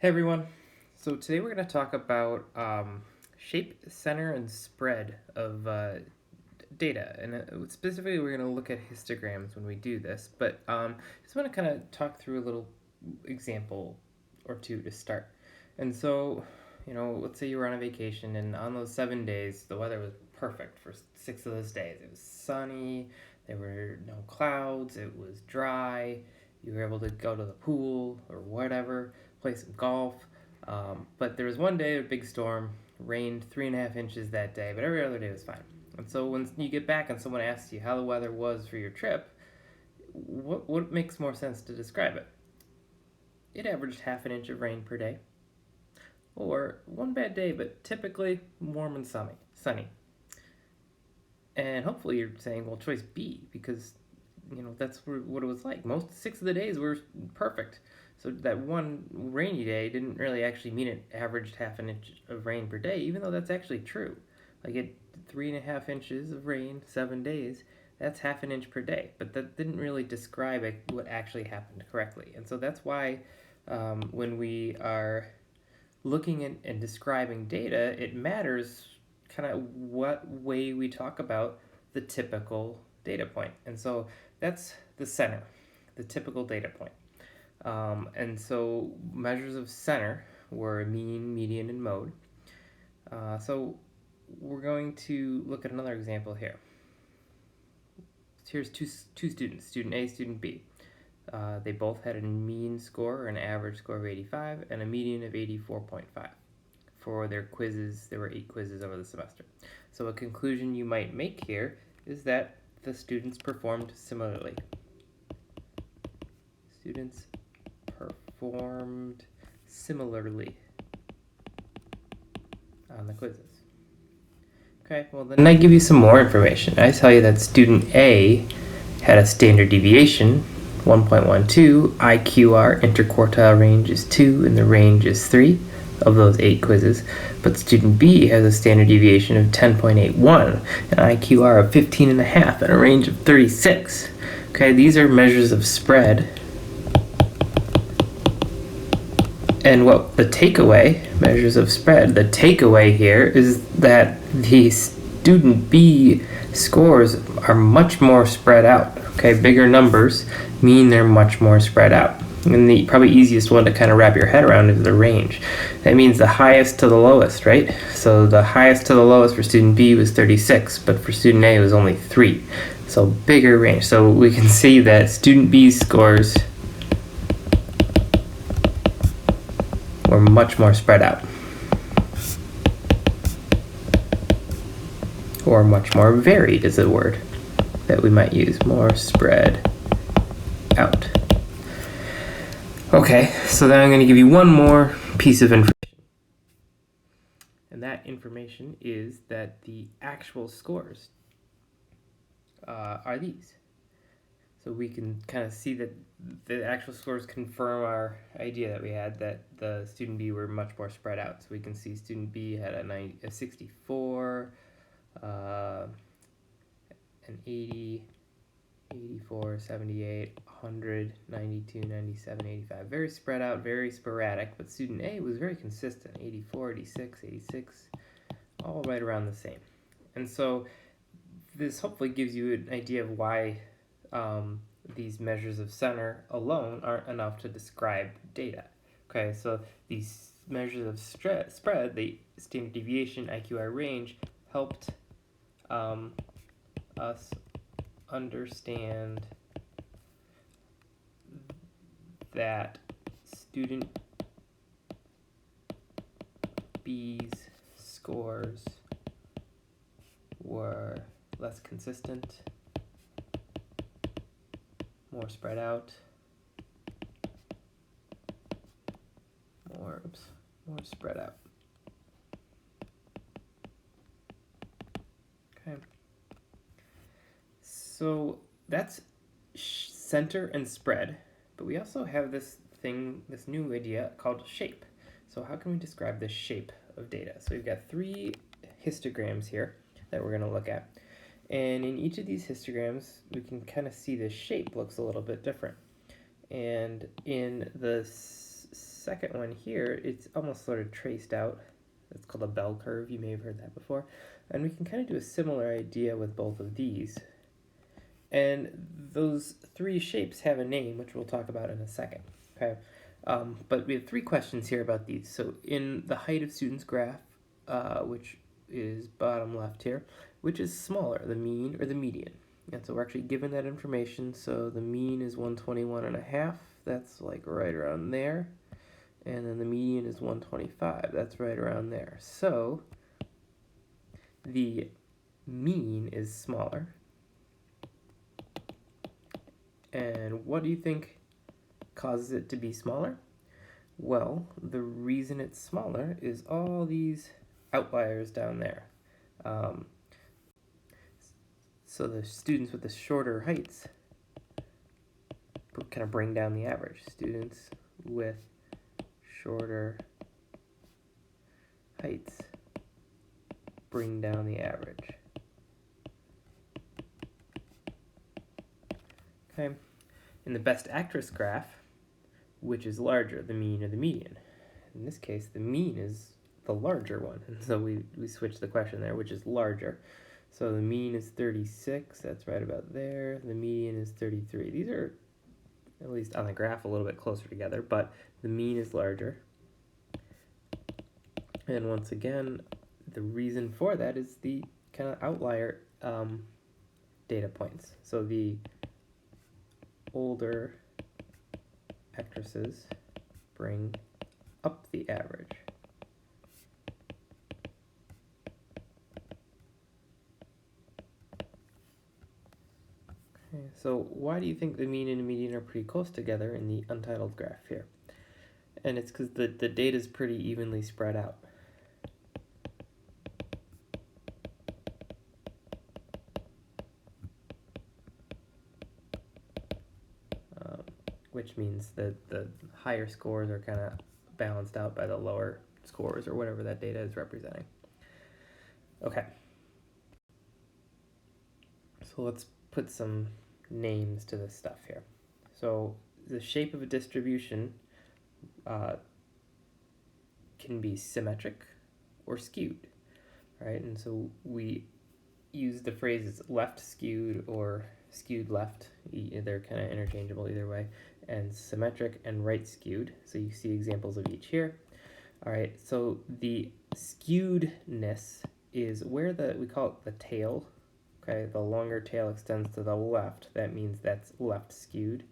Hey everyone. So today we're going to talk about shape, center, and spread of data. And specifically, we're going to look at histograms when we do this. But just want to kind of talk through a little example or two to start. And so, let's say you were on a vacation, and on those 7 days, the weather was perfect for 6 of those days. It was sunny, there were no clouds, it was dry, you were able to go to the pool or whatever, play some golf. But there was one day, a big storm, rained 3.5 inches that day, but every other day was fine. And so when you get back and someone asks you how the weather was for your trip, what makes more sense to describe it? It averaged half an inch of rain per day, or one bad day, but typically warm and sunny. And hopefully you're saying, well, choice B, because that's what it was like. Most 6 of the days were perfect. So that one rainy day didn't really actually mean it averaged half an inch of rain per day, even though that's actually true. Like 3.5 inches of rain, 7 days, that's half an inch per day. But that didn't really describe what actually happened correctly. And so that's why when we are looking at and describing data, it matters kind of what way we talk about the typical data point. And so that's the center, the typical data point. And so measures of center were mean, median, and mode. So we're going to look at another example here. Here's two students, student A, student B. They both had a mean score or an average score of 85 and a median of 84.5. For their quizzes, there were 8 quizzes over the semester. So a conclusion you might make here is that the students performed similarly. Students performed similarly on the quizzes. Okay, well then I give you some more information. I tell you that student A had a standard deviation 1.12, IQR interquartile range is 2, and the range is 3 of those 8 quizzes. But student B has a standard deviation of 10.81, an IQR of 15.5, and a range of 36. Okay, these are measures of spread. And what the takeaway, measures of spread, the takeaway here is that the student B scores are much more spread out. Okay, bigger numbers mean they're much more spread out. And the probably easiest one to kind of wrap your head around is the range. That means the highest to the lowest, right? So the highest to the lowest for student B was 36, but for student A it was only 3. So bigger range. So we can see that student B's scores were much more spread out, or much more varied is a word that we might use. More spread out. Okay, so then I'm going to give you one more piece of information, and that information is that the actual scores are these. So we can kind of see that the actual scores confirm our idea that we had, that the student B were much more spread out. So we can see student B had a 64, an 80, 84, 78, 100, 92, 97, 85. Very spread out, very sporadic, but student A was very consistent, 84, 86, 86, all right around the same. And so this hopefully gives you an idea of why these measures of center alone aren't enough to describe data. Okay, so these measures of spread, the standard deviation, IQR range, helped us understand that student B's scores were less consistent, more spread out, more spread out. Okay. So that's center and spread, but we also have this new idea called shape. So how can we describe the shape of data? So we've got 3 histograms here that we're going to look at. And in each of these histograms, we can kind of see the shape looks a little bit different. And in the second one here, it's almost sort of traced out. It's called a bell curve. You may have heard that before. And we can kind of do a similar idea with both of these. And those three shapes have a name, which we'll talk about in a second. Okay, but we have three questions here about these. So in the height of students graph, which is bottom left here, which is smaller, the mean or the median? And so we're actually given that information. So the mean is 121.5. That's like right around there. And then the median is 125. That's right around there. So the mean is smaller. And what do you think causes it to be smaller? Well, the reason it's smaller is all these outliers down there. So the students with the shorter heights kind of bring down the average. Students with shorter heights bring down the average. Okay. In the best actress graph, which is larger, the mean or the median? In this case, the mean is the larger one, and so we switch the question there, which is larger. So the mean is 36, that's right about there. The median is 33. These are, at least on the graph, a little bit closer together, but the mean is larger. And once again, the reason for that is the kind of outlier data points. So the older actresses bring up the average. Okay, so why do you think the mean and the median are pretty close together in the untitled graph here? And it's because the data is pretty evenly spread out. Which means that the higher scores are kind of balanced out by the lower scores or whatever that data is representing. Okay. So let's put some names to this stuff here. So the shape of a distribution can be symmetric or skewed, right? And so we use the phrases left skewed or skewed left. They're kind of interchangeable either way. And symmetric and right skewed. So you see examples of each here. All right, so the skewedness is where we call it the tail. Okay, the longer tail extends to the left. That means that's left skewed.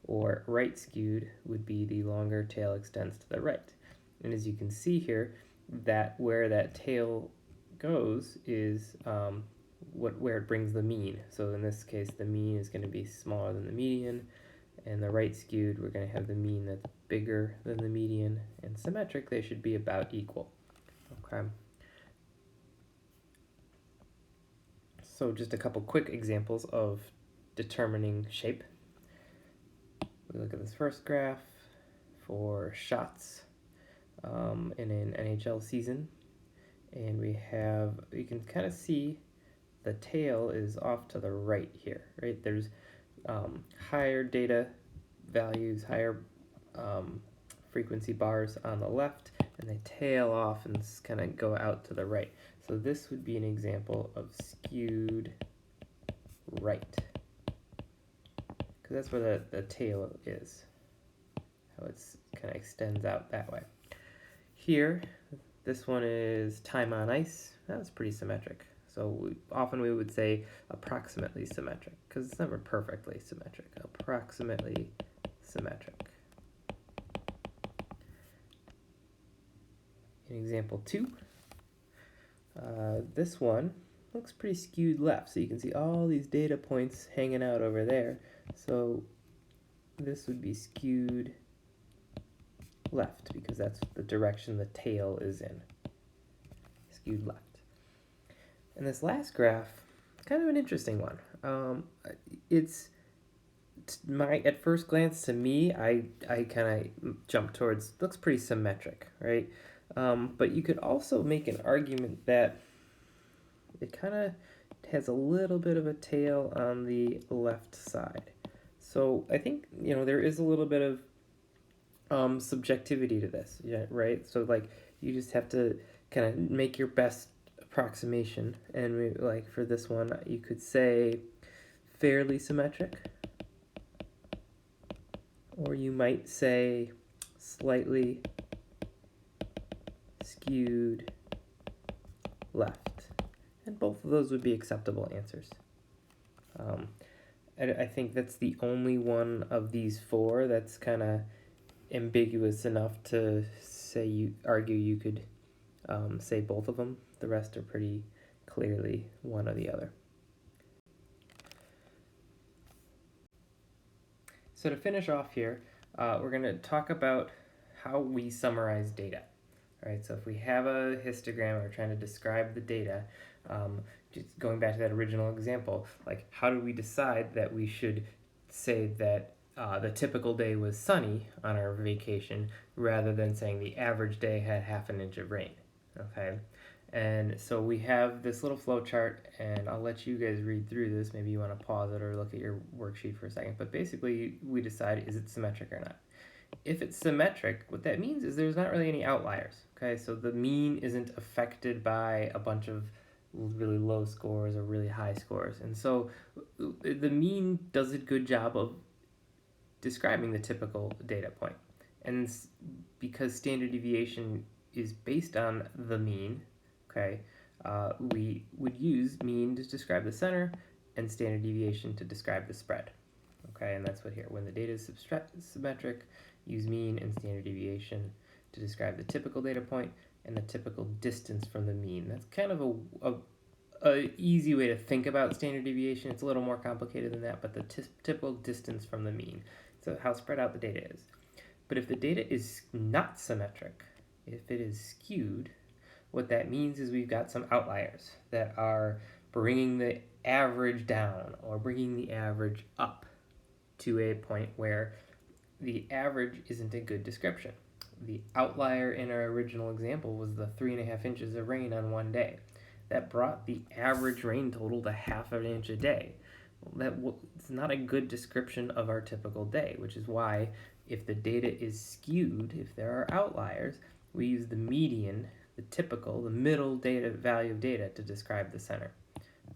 Or right skewed would be the longer tail extends to the right. And as you can see here, that where that tail goes is where it brings the mean. So in this case, the mean is going to be smaller than the median, and the right skewed, we're going to have the mean that's bigger than the median, and symmetric, they should be about equal. Okay. So just a couple quick examples of determining shape. We look at this first graph for shots in an NHL season, and you can kind of see the tail is off to the right here, right? There's higher data values, higher frequency bars on the left, and they tail off and kind of go out to the right. So this would be an example of skewed right, because that's where the tail is, how it's kind of extends out that way. Here, this one is time on ice. That's pretty symmetric. So often we would say approximately symmetric, because it's never perfectly symmetric. Approximately symmetric. In example 2, this one looks pretty skewed left. So you can see all these data points hanging out over there. So this would be skewed left, because that's the direction the tail is in. Skewed left. And this last graph, kind of an interesting one. It's at first glance to me, I kind of jump towards, looks pretty symmetric, right? But you could also make an argument that it kind of has a little bit of a tail on the left side. So I think, there is a little bit of subjectivity to this, yeah, right? So like you just have to kind of make your best approximation, and like for this one, you could say fairly symmetric, or you might say slightly skewed left, and both of those would be acceptable answers. I think that's the only one of these four that's kind of ambiguous enough to argue you could say both of them. The rest are pretty clearly one or the other. So to finish off here, we're going to talk about how we summarize data. All right, so if we have a histogram, we're trying to describe the data, just going back to that original example, like how do we decide that we should say that the typical day was sunny on our vacation rather than saying the average day had half an inch of rain, okay? And so we have this little flow chart, and I'll let you guys read through this. Maybe you want to pause it or look at your worksheet for a second. But basically, we decide, is it symmetric or not? If it's symmetric, what that means is there's not really any outliers. Okay, so the mean isn't affected by a bunch of really low scores or really high scores. And so the mean does a good job of describing the typical data point. And because standard deviation is based on the mean, okay, we would use mean to describe the center and standard deviation to describe the spread. Okay, and that's what here. When the data is symmetric, use mean and standard deviation to describe the typical data point and the typical distance from the mean. That's kind of a easy way to think about standard deviation. It's a little more complicated than that, but the typical distance from the mean. So how spread out the data is. But if the data is not symmetric, if it is skewed, what that means is we've got some outliers that are bringing the average down or bringing the average up to a point where the average isn't a good description. The outlier in our original example was the 3.5 inches of rain on one day. That brought the average rain total to half an inch a day. It's not a good description of our typical day, which is why if the data is skewed, if there are outliers, we use the median, the typical, the middle data value of data to describe the center.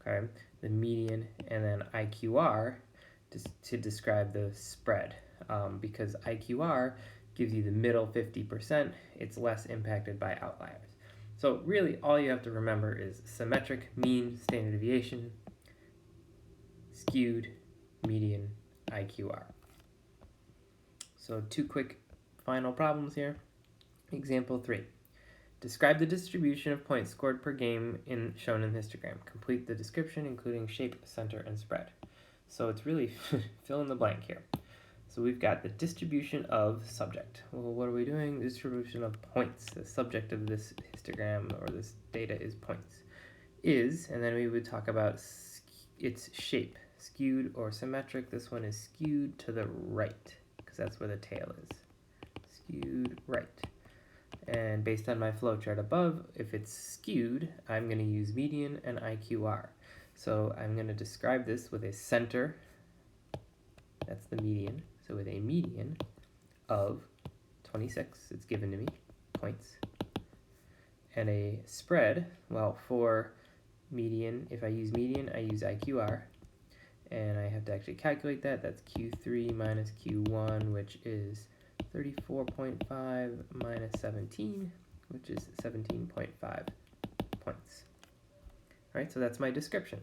Okay, the median, and then IQR to describe the spread, because IQR gives you the middle 50%. It's less impacted by outliers. So really all you have to remember is symmetric, mean, standard deviation, skewed, median, IQR. So two quick final problems here. Example 3. Describe the distribution of points scored per game shown in the histogram. Complete the description, including shape, center, and spread. So it's really fill in the blank here. So we've got the distribution of subject. Well, what are we doing? Distribution of points. The subject of this histogram or this data is points. And then we would talk about its shape, skewed or symmetric. This one is skewed to the right, because that's where the tail is. Skewed right. And based on my flowchart above, if it's skewed, I'm going to use median and IQR. So I'm going to describe this with a center, that's the median, so with a median of 26, it's given to me, points, and a spread, well, for median, if I use median, I use IQR, and I have to actually calculate that. That's Q3 minus Q1, which is 34.5 minus 17, which is 17.5 points. All right, so that's my description.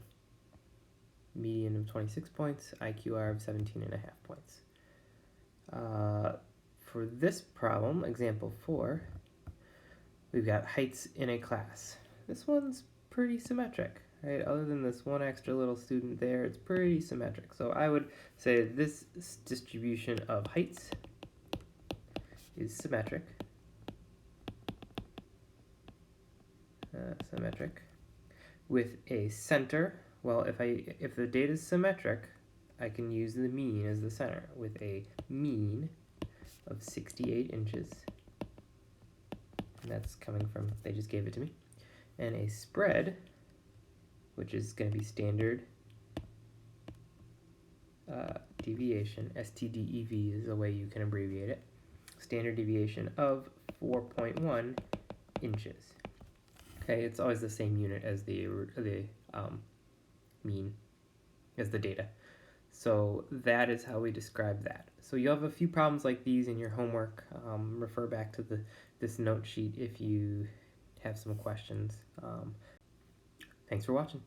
Median of 26 points, IQR of 17.5 points. For this problem, example 4, we've got heights in a class. This one's pretty symmetric, right? Other than this one extra little student there, it's pretty symmetric. So I would say this distribution of heights is symmetric. Symmetric with a center. Well, if the data is symmetric, I can use the mean as the center with a mean of 68 inches. And that's coming from, they just gave it to me. And a spread, which is going to be standard deviation, STDEV is the way you can abbreviate it. standard deviation of 4.1 inches. Okay, it's always the same unit as the mean, as the data. So that is how we describe that. So you'll have a few problems like these in your homework. Refer back to this note sheet if you have some questions. Thanks for watching.